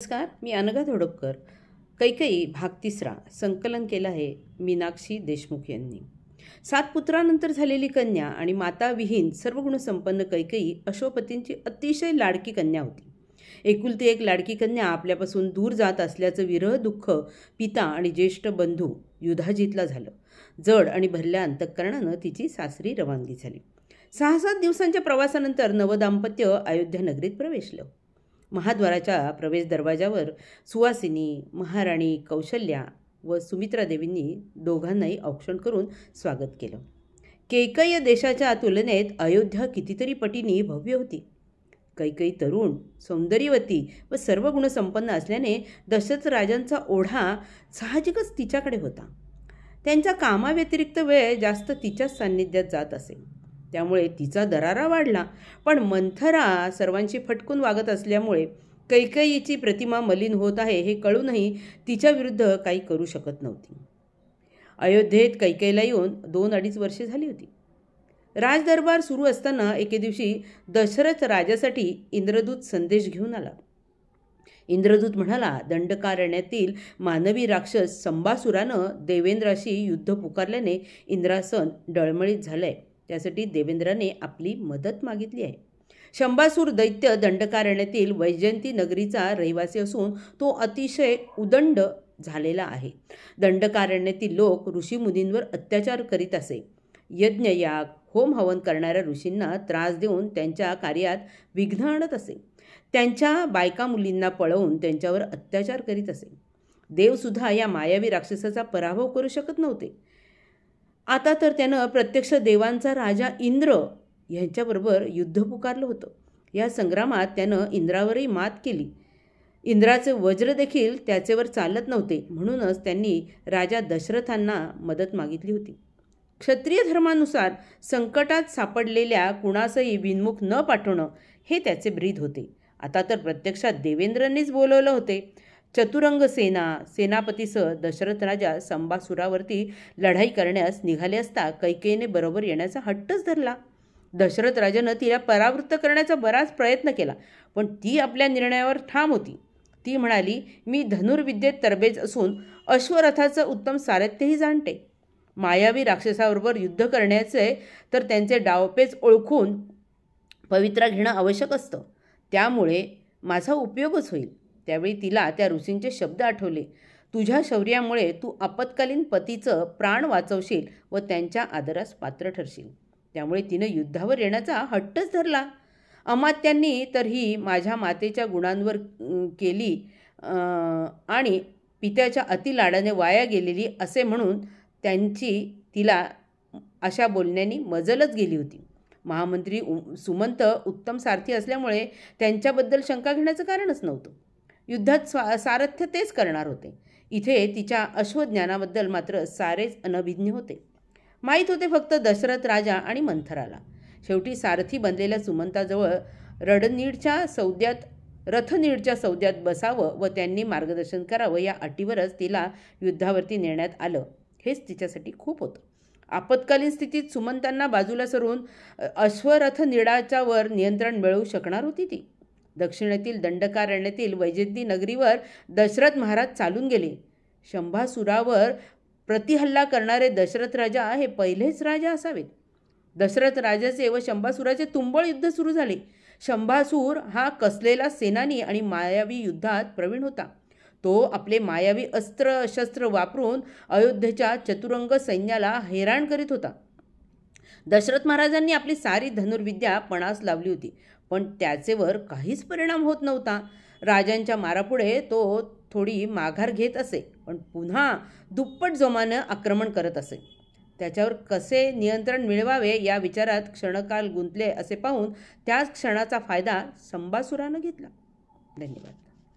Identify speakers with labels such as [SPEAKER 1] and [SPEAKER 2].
[SPEAKER 1] नमस्कार, मी अनघा धोडपकर. कैकेयी भाग 3 संकलन केलं आहे मीनाक्षी देशमुख यांनी. 7 पुत्रानंतर झालेली कन्या आणि माता विहीन सर्वगुणसंपन्न कैकेयी अश्वपतींची अतिशय लाडकी कन्या होती. एकुलती एक लाडकी कन्या आपल्यापासून दूर जात असल्याचं विरह दुःख पिता आणि ज्येष्ठ बंधू युधाजितला झालं. जड आणि भरल्या अंतःकरणानं तिची सासरी रवानगी झाली. 6-7 दिवसांच्या प्रवासानंतर नवदाम्पत्य अयोध्या नगरीत प्रवेशलं. महाद्वाराच्या प्रवेश दरवाजावर सुवासिनी, महाराणी कौशल्या व सुमित्रा देवींनी दोघांनाही औक्षण करून स्वागत केलं. कैकेयी देशाच्या तुलनेत अयोध्या कितीतरी पटींनी भव्य होती. कैकेयी तरुण, सौंदर्यवती व सर्व गुणसंपन्न असल्याने दशरथ राजांचा ओढा साहजिकच तिच्याकडे होता. त्यांच्या कामाव्यतिरिक्त वेळ जास्त तिच्याच सान्निध्यात जात असे. त्यामुळे तिचा दरारा वाढला. पण मंथरा सर्वांशी फटकून वागत असल्यामुळे कैकेयीची प्रतिमा मलिन होत आहे हे कळूनही तिच्या विरुद्ध काही करू शकत नव्हती. अयोध्येत कैकेयीला येऊन 2-2.5 वर्षे झाली होती. राजदरबार सुरू असताना एके दिवशी दशरथ राजासाठी इंद्रदूत संदेश घेऊन आला. इंद्रदूत म्हणाला, दंडकारण्यातील मानवी राक्षस संबासुरानं देवेंद्राशी युद्ध पुकारल्याने इंद्रासन डळमळीत झालंय. त्यासाठी देवेंद्राने आपली मदत मागितली आहे. शंबासूर दैत्य दंडकारण्यातील वैजयंती नगरीचा रहिवासी असून तो अतिशय उदंड झालेला आहे. दंडकारण्यातील लोक ऋषीमुनींवर अत्याचार करीत असे. यज्ञयाग होम हवन करणाऱ्या ऋषींना त्रास देऊन त्यांच्या कार्यात विघ्न आणत असे. त्यांच्या बायका मुलींना पळवून त्यांच्यावर अत्याचार करीत असे. देवसुद्धा या मायावी राक्षसाचा पराभव करू शकत नव्हते. आता तर त्यानं प्रत्यक्ष देवांचा राजा इंद्र यांच्याबरोबर युद्ध पुकारलं होतं. या संग्रामात त्यानं इंद्रावरही मात केली. इंद्राचे वज्र देखील त्याचेवर चालत नव्हते. म्हणूनच त्यांनी राजा दशरथांना मदत मागितली होती. क्षत्रिय धर्मानुसार संकटात सापडलेल्या कुणासही विनमुख न पाठवणं हे त्याचे ब्रीद होते. आता तर प्रत्यक्षात देवेंद्रांनीच बोलवलं होते. चतुरंग सेनापतीसह दशरथ राजा संबासुरावरती लढाई करण्यास निघाले असता कैकेयीने बरोबर येण्याचा हट्टच धरला. दशरथ राजानं तिला परावृत्त करण्याचा बराच प्रयत्न केला, पण ती आपल्या निर्णयावर ठाम होती. ती म्हणाली, मी धनुर्विद्येत तरबेज असून अश्वरथाचं उत्तम सारथ्यही जाणते. मायावी राक्षसाबरोबर युद्ध करण्याचे तर त्यांचे डावपेच ओळखून पवित्रा घेणं आवश्यक असतं. त्यामुळे माझा उपयोगच होईल. त्यावेळी तिला त्या ऋषींचे शब्द आठवले. तुझ्या शौर्यामुळे तू आपत्कालीन पतीचं प्राण वाचवशील व त्यांच्या आदरास पात्र ठरशील. त्यामुळे तिनं युद्धावर येण्याचा हट्टच धरला. अमात्यांनी तर ही माझ्या मातेच्या गुणांवर केली आणि पित्याच्या अतिलाडाने वाया गेलेली असे म्हणून त्यांची तिला अशा बोलण्यानी मजलच गेली होती. महामंत्री सुमंत उत्तम सारथी असल्यामुळे त्यांच्याबद्दल शंका घेण्याचं कारणच नव्हतं. युद्धात सारथ्य तेच करणार होते. इथे तिच्या अश्वज्ञानाबद्दल मात्र सारेच अनभिज्ञ होते. माहीत होते फक्त दशरथ राजा आणि मंथराला. शेवटी सारथी बनलेल्या सुमंताजवळ रथनीडच्या सौद्यात बसावं व त्यांनी मार्गदर्शन करावं या अटीवरच तिला युद्धावरती नेण्यात आलं. हेच तिच्यासाठी खूप होतं. आपत्कालीन स्थितीत सुमंतांना बाजूला सरून अश्वरथ नीडाच्या वर नियंत्रण मिळवू शकणार होती ती. दक्षिणेतील दंडकारण्यातील वैजयंती नगरीवर दशरथ महाराज चालून गेले. शंभासुरावर प्रतिहल्ला करणारे दशरथ राजा हे पहिलेच राजा असावेत. दशरथ राजाचे व शंभासुराचे तुंबळ युद्ध सुरू झाले. शंभासूर हा कसलेला सेनानी आणि मायावी युद्धात प्रवीण होता. तो आपले मायावी अस्त्र-शस्त्र वापरून अयोध्येच्या चतुरंग सैन्याला हैराण करीत होता. दशरथ महाराजांनी आपली सारी धनुर्विद्या पणास लावली होती, पण त्याचेवर काहीच परिणाम होत नव्हता. राजांच्या मारापुढे तो थोडी माघार घेत असे, पण पुन्हा दुप्पट जोमानं आक्रमण करत असे. त्याच्यावर कसे नियंत्रण मिळवावे या विचारात क्षणकाल गुंतले असे पाहून त्याच क्षणाचा फायदा संबासुरानं घेतला. धन्यवाद.